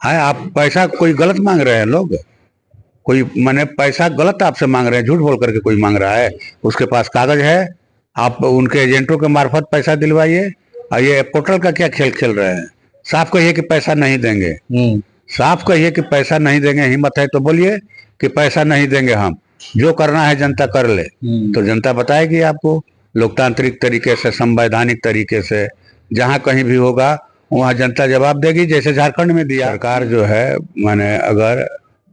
है आप पैसा कोई गलत मांग रहे हैं लोग, कोई माने पैसा गलत आपसे मांग रहे हैं, झूठ बोल करके कोई मांग रहा है, उसके पास कागज है, आप उनके एजेंटों के मार्फत पैसा दिलवाइए। और ये पोर्टल का क्या खेल खेल रहे हैं? साफ कहिए कि पैसा नहीं देंगे, साफ कहिए कि पैसा नहीं देंगे। हिम्मत है तो बोलिए कि पैसा नहीं देंगे, हम जो करना है जनता कर ले। तो जनता बताएगी आपको, लोकतांत्रिक तरीके से, संवैधानिक तरीके से, जहाँ कहीं भी होगा वहाँ जनता जवाब देगी, जैसे झारखंड में दिया। सरकार जो है माने अगर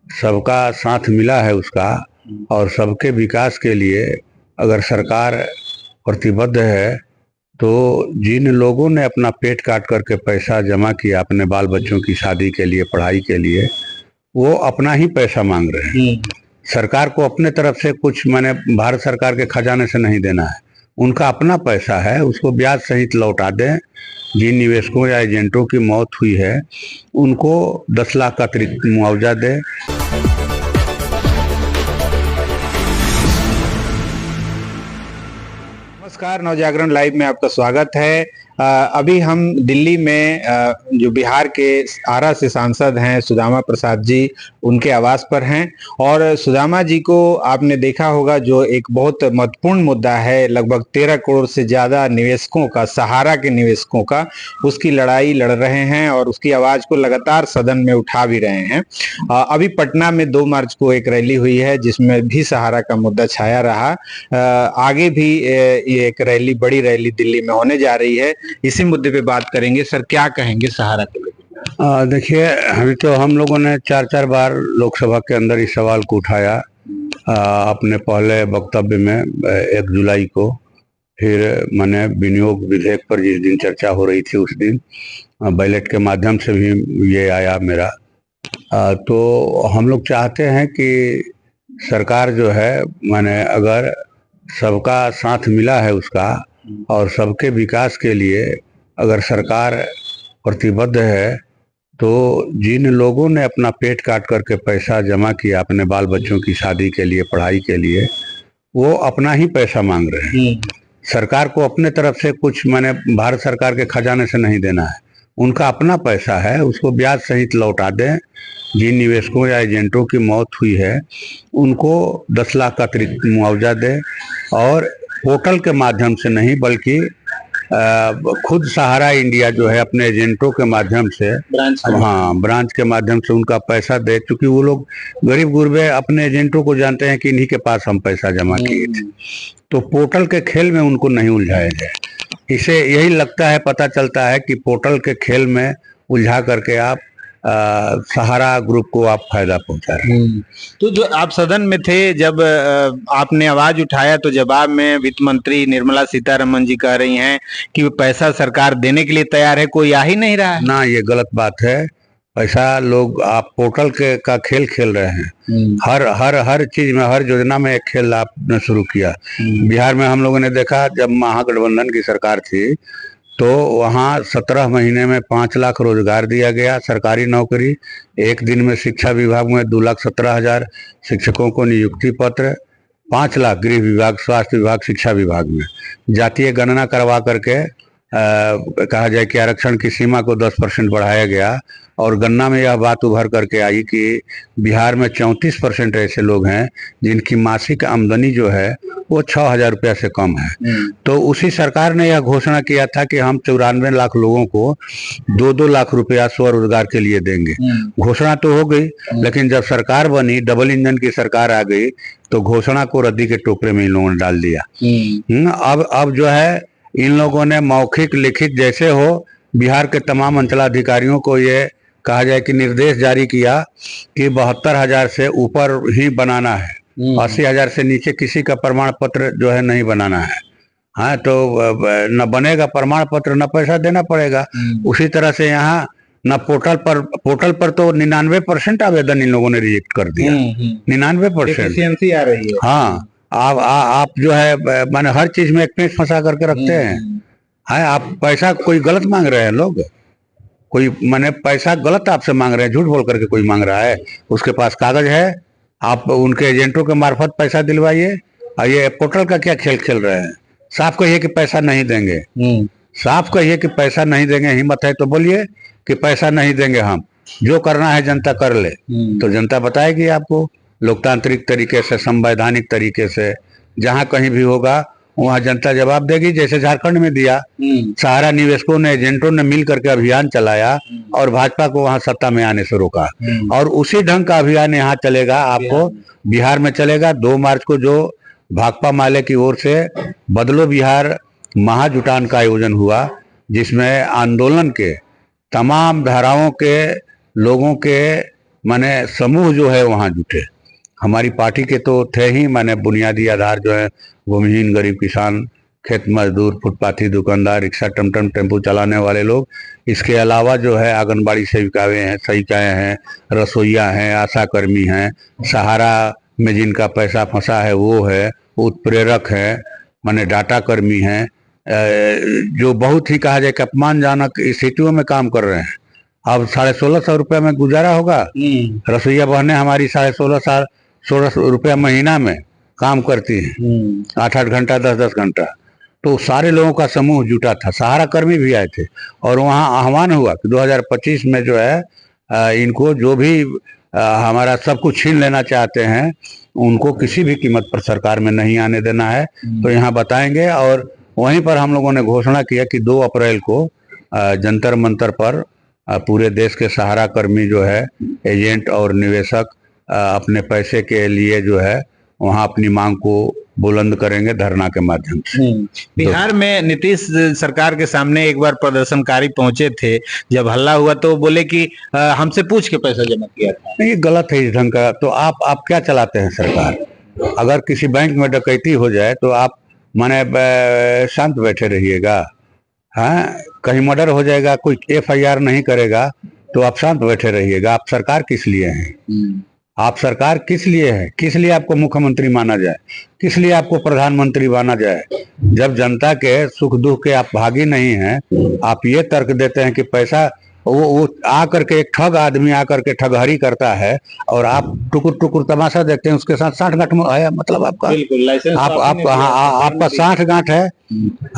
सबका साथ मिला है उसका, और सबके विकास के लिए अगर सरकार प्रतिबद्ध है, तो जिन लोगों ने अपना पेट काट करके पैसा जमा किया अपने बाल बच्चों की शादी के लिए, पढ़ाई के लिए, वो अपना ही पैसा मांग रहे हैं। सरकार को अपने तरफ से कुछ माने भारत सरकार के खजाने से नहीं देना है, उनका अपना पैसा है, उसको ब्याज सहित लौटा दें। जिन निवेशकों या एजेंटों की मौत हुई है उनको 10 लाख का अतिरिक्त मुआवजा दें। नमस्कार, नवजागरण लाइव में आपका स्वागत है। अभी हम दिल्ली में जो बिहार के आरा से सांसद हैं सुदामा प्रसाद जी, उनके आवास पर हैं। और सुदामा जी को आपने देखा होगा, जो एक बहुत महत्वपूर्ण मुद्दा है, लगभग 13 करोड़ से ज़्यादा निवेशकों का, सहारा के निवेशकों का, उसकी लड़ाई लड़ रहे हैं और उसकी आवाज़ को लगातार सदन में उठा भी रहे हैं। अभी पटना में 2 मार्च को एक रैली हुई है जिसमें भी सहारा का मुद्दा छाया रहा। आगे भी ये एक रैली, बड़ी रैली दिल्ली में होने जा रही है। इसी मुद्दे पे बात करेंगे। सर, क्या कहेंगे सहारा के लिए? देखिए, अभी तो हम लोगों ने 4 बार लोकसभा के अंदर इस सवाल को उठाया। अपने पहले वक्तव्य में 1 जुलाई को, फिर मैंने विनियोग विधेयक पर जिस दिन चर्चा हो रही थी उस दिन बैलेट के माध्यम से भी ये आया मेरा। तो हम लोग चाहते हैं कि सरकार जो है माने अगर सबका साथ मिला है उसका, और सबके विकास के लिए अगर सरकार प्रतिबद्ध है, तो जिन लोगों ने अपना पेट काट करके पैसा जमा किया अपने बाल बच्चों की शादी के लिए, पढ़ाई के लिए, वो अपना ही पैसा मांग रहे हैं। सरकार को अपने तरफ से कुछ माने भारत सरकार के खजाने से नहीं देना है, उनका अपना पैसा है, उसको ब्याज सहित लौटा दें। जिन निवेशकों या एजेंटों की मौत हुई है उनको 10 लाख का अतिरिक्त मुआवजा दें, और पोर्टल के माध्यम से नहीं बल्कि खुद सहारा इंडिया जो है अपने एजेंटों के माध्यम से, ब्रांच के माध्यम से उनका पैसा दे, क्योंकि वो लोग गरीब गुरबे अपने एजेंटों को जानते हैं कि इन्हीं के पास हम पैसा जमा किए थे। तो पोर्टल के खेल में उनको नहीं उलझाया जाए। इसे यही लगता है, पता चलता है कि पोर्टल के खेल में उलझा करके आप सहारा ग्रुप को आप फायदा पहुंचा रहे हैं। तो जो आप सदन में थे, जब आपने आवाज उठाया, तो जवाब में वित्त मंत्री निर्मला सीतारमण जी कह रही हैं कि वो पैसा सरकार देने के लिए तैयार है, कोई आ ही नहीं रहा है। ना, ये गलत बात है। पैसा लोग, आप पोर्टल का खेल खेल रहे हैं। हर चीज में, हर योजना में एक खेल आपने शुरू किया। बिहार में हम लोगों ने देखा, जब महागठबंधन की सरकार थी तो वहाँ 17 महीने में 5 लाख रोजगार दिया गया, सरकारी नौकरी। एक दिन में शिक्षा विभाग में 2,17,000 शिक्षकों को नियुक्ति पत्र, 5 लाख गृह विभाग, स्वास्थ्य विभाग, शिक्षा विभाग में। जातीय गणना करवा करके कहा जाए कि आरक्षण की सीमा को 10% बढ़ाया गया, और गन्ना में यह बात उभर करके आई कि बिहार में 34% ऐसे लोग हैं जिनकी मासिक आमदनी जो है वो 6,000 रुपया से कम है। तो उसी सरकार ने यह घोषणा किया था कि हम 94 लाख लोगों को 2-2 लाख रुपया स्वरोजगार के लिए देंगे। घोषणा तो हो गई, लेकिन जब सरकार बनी, डबल इंजन की सरकार आ गई, तो घोषणा को रद्दी के टोकरे में इन लोगों ने डाल दिया। अब जो है इन लोगों ने मौखिक, लिखित जैसे हो, बिहार के तमाम अंचलाधिकारियों को ये कहा जाए कि निर्देश जारी किया कि 72,000 से ऊपर ही बनाना है, 80,000 से नीचे किसी का प्रमाण पत्र जो है नहीं बनाना है। हाँ, तो न बनेगा प्रमाण पत्र, न पैसा देना पड़ेगा। उसी तरह से यहाँ न पोर्टल पर तो 99% आवेदन इन लोगों ने रिजेक्ट कर दिया। 99% आ रही है। हाँ, आप जो है माने हर चीज में एक पेच फंसा करके रखते हैं। आप पैसा कोई गलत मांग रहे हैं लोग, कोई माने पैसा गलत आपसे मांग रहे हैं, झूठ बोल करके कोई मांग रहा है, उसके पास कागज है, आप उनके एजेंटों के मार्फत पैसा दिलवाइए। और ये पोर्टल का क्या खेल खेल रहे हैं? साफ कहिए कि पैसा नहीं देंगे, साफ कहिए कि पैसा नहीं देंगे। हिम्मत है तो बोलिए कि पैसा नहीं देंगे, हम जो करना है जनता कर ले, तो जनता बताएगी आपको लोकतांत्रिक तरीके से, संवैधानिक तरीके से। जहाँ कहीं भी होगा वहाँ जनता जवाब देगी, जैसे झारखंड में दिया। सहारा निवेशकों ने, एजेंटों ने मिल करके अभियान चलाया और भाजपा को वहाँ सत्ता में आने से रोका, और उसी ढंग का अभियान यहाँ चलेगा, आपको बिहार में चलेगा। 2 मार्च को जो भाकपा माले की ओर से बदलो बिहार महाजुटान का आयोजन हुआ, जिसमें आंदोलन के तमाम धाराओं के लोगों के माने समूह जो है वहाँ जुटे। हमारी पार्टी के तो थे ही, माने बुनियादी आधार जो है भूमिहीन, गरीब किसान, खेत मजदूर, फुटपाथी दुकानदार, रिक्शा, टमटम, टेम्पू चलाने वाले लोग। इसके अलावा जो है आंगनबाड़ी सेविकाएं हैं, रसोइया हैं, आशा कर्मी हैं, सहारा में जिनका पैसा फंसा है वो है, उत्प्रेरक है, माने डाटा कर्मी हैं, जो बहुत ही कहा जाए कि अपमानजनक स्थितियों में काम कर रहे हैं। अब 1650 रुपया में गुजारा होगा? रसोइया बहनें हमारी 1650 रुपया महीना में काम करती हैं, 8-8 घंटा, 10-10 घंटा। तो सारे लोगों का समूह जुटा था, सहारा कर्मी भी आए थे, और वहाँ आह्वान हुआ कि 2025 में जो है इनको जो भी हमारा सब कुछ छीन लेना चाहते हैं, उनको किसी भी कीमत पर सरकार में नहीं आने देना है। तो यहाँ बताएंगे, और वहीं पर हम लोगों ने घोषणा किया कि 2 अप्रैल को जंतर मंतर पर पूरे देश के सहारा कर्मी जो है, एजेंट और निवेशक अपने पैसे के लिए जो है वहाँ अपनी मांग को बुलंद करेंगे धरना के माध्यम से। बिहार में नीतीश सरकार के सामने एक बार प्रदर्शनकारी पहुंचे थे, जब हल्ला हुआ तो बोले कि हमसे पूछ के पैसा जमा किया था। नहीं, ये गलत है इस ढंग का। तो आप क्या चलाते हैं सरकार? अगर किसी बैंक में डकैती हो जाए तो आप माने शांत बैठे रहिएगा? हाँ, कहीं मर्डर हो जाएगा, कोई FIR नहीं करेगा तो आप शांत बैठे रहिएगा? आप सरकार किस लिए हैं? आप सरकार किस लिए है? किस लिए आपको मुख्यमंत्री माना जाए? किस लिए आपको प्रधानमंत्री माना जाए? जब जनता के सुख दुख के आप भागी नहीं हैं, आप ये तर्क देते हैं कि पैसा वो आकर के एक ठग आदमी आकर के ठगहरी करता है, और आप टुकुर टुकुर तमाशा देखते हैं, उसके साथ 60 गांठ है, मतलब आपका आपका 60 गांठ है।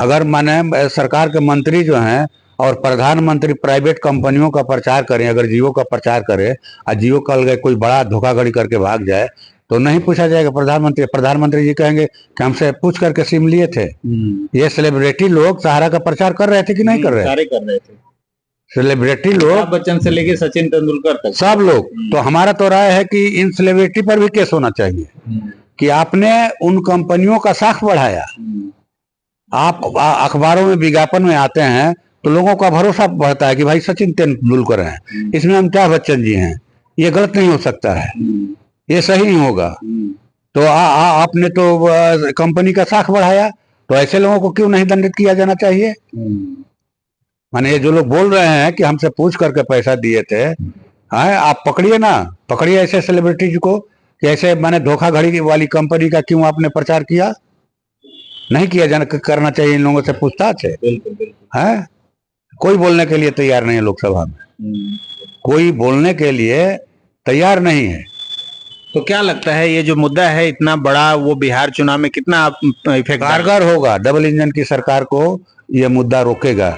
अगर माने सरकार के मंत्री जो हैं और प्रधानमंत्री प्राइवेट कंपनियों का प्रचार करें, अगर जियो का प्रचार करे और जियो कल गए कोई बड़ा धोखाधड़ी करके भाग जाए तो नहीं पूछा जाएगा प्रधानमंत्री जी कहेंगे कि हमसे पूछ करके सिम लिए थे। ये सेलिब्रिटी लोग सहारा का प्रचार कर रहे थे कि नहीं कर रहे थे? सेलिब्रिटी लोग, बच्चन से लेके सचिन तेंदुलकर तक सब लोग। तो हमारा तो राय है कि इन सेलिब्रिटी पर भी केस होना चाहिए कि आपने उन कंपनियों का साख बढ़ाया। आप अखबारों में विज्ञापन में आते हैं तो लोगों का भरोसा बढ़ता है कि भाई सचिन तेंदुलकर हैं, इसमें अमिताभ बच्चन जी हैं, ये गलत नहीं हो सकता है, ये सही नहीं होगा। तो आपने तो कंपनी का साख बढ़ाया, तो ऐसे लोगों को क्यों नहीं दंडित किया जाना चाहिए? माने ये जो लोग बोल रहे हैं कि हमसे पूछ करके पैसा दिए थे, हाँ, आप पकड़िए ना, पकड़िए ऐसे सेलिब्रिटीज को कि ऐसे माने धोखाधड़ी वाली कंपनी का क्यों आपने प्रचार किया? नहीं किया जाना करना चाहिए, इन लोगों से पूछताछ है। है कोई बोलने के लिए तैयार नहीं है लोकसभा में, कोई बोलने के लिए तैयार नहीं है। तो क्या लगता है ये जो मुद्दा है इतना बड़ा, वो बिहार चुनाव में कितना इफेक्ट कारगर होगा? डबल इंजन की सरकार को ये मुद्दा रोकेगा।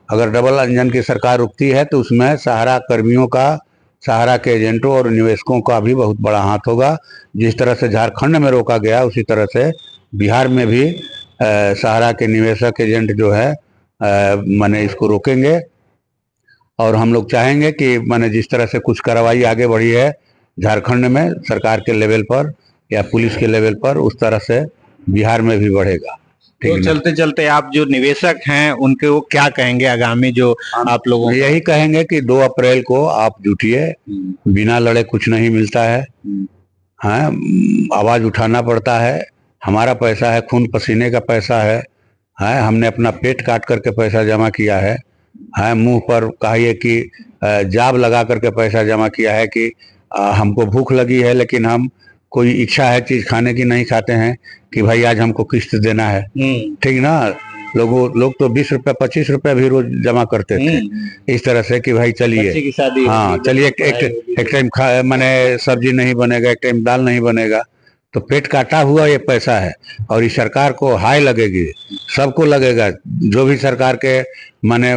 अगर डबल इंजन की सरकार रुकती है तो उसमें सहारा कर्मियों का, सहारा के एजेंटों और निवेशकों का भी बहुत बड़ा हाथ होगा। जिस तरह से झारखंड में रोका गया, उसी तरह से बिहार में भी सहारा के निवेशक एजेंट जो है माने इसको रोकेंगे। और हम लोग चाहेंगे कि माने जिस तरह से कुछ कार्रवाई आगे बढ़ी है झारखंड में सरकार के लेवल पर या पुलिस के लेवल पर, उस तरह से बिहार में भी बढ़ेगा। तो चलते चलते आप जो निवेशक हैं उनके वो क्या कहेंगे आगामी जो आप लोगों? यही कहेंगे कि 2 अप्रैल को आप जुटिए, बिना लड़े कुछ नहीं मिलता है। हाँ, आवाज उठाना पड़ता है, हमारा पैसा है, खून पसीने का पैसा है। हाँ, हमने अपना पेट काट करके पैसा जमा किया है। हाँ, मुंह पर कहिए कि जाब लगा करके पैसा जमा किया है कि हमको भूख लगी है लेकिन हम कोई इच्छा है चीज खाने की, नहीं खाते हैं कि भाई आज हमको किस्त देना है। ठीक ना? लोग तो 20 रुपया 25 रुपया भी रोज जमा करते थे इस तरह से कि भाई चलिए, हाँ चलिए एक टाइम माने सब्जी नहीं बनेगा, एक टाइम दाल नहीं बनेगा, तो पेट काटा हुआ ये पैसा है और इस सरकार को हाय लगेगी, सबको लगेगा। जो भी सरकार के माने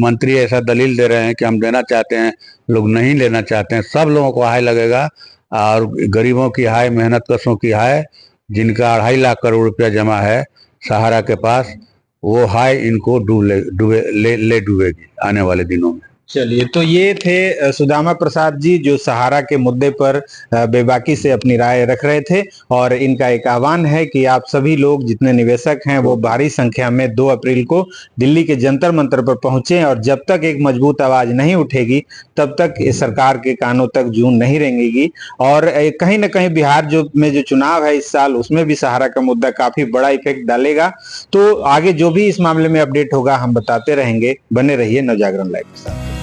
मंत्री ऐसा दलील दे रहे हैं कि हम देना चाहते हैं, लोग नहीं लेना चाहते हैं, सब लोगों को हाय लगेगा। और गरीबों की हाय, मेहनत कशों की हाय, जिनका 2.5 लाख करोड़ रुपया जमा है सहारा के पास, वो हाय इनको डूबेगी आने वाले दिनों में। चलिए, तो ये थे सुदामा प्रसाद जी, जो सहारा के मुद्दे पर बेबाकी से अपनी राय रख रहे थे। और इनका एक आह्वान है कि आप सभी लोग जितने निवेशक हैं वो भारी संख्या में 2 अप्रैल को दिल्ली के जंतर मंतर पर पहुंचे, और जब तक एक मजबूत आवाज नहीं उठेगी तब तक इस सरकार के कानों तक जून नहीं रेंगेगी। और कहीं ना कहीं बिहार जो चुनाव है इस साल, उसमें भी सहारा का मुद्दा काफी बड़ा इफेक्ट डालेगा। तो आगे जो भी इस मामले में अपडेट होगा हम बताते रहेंगे। बने रहिए नवजागरण लाइव के साथ।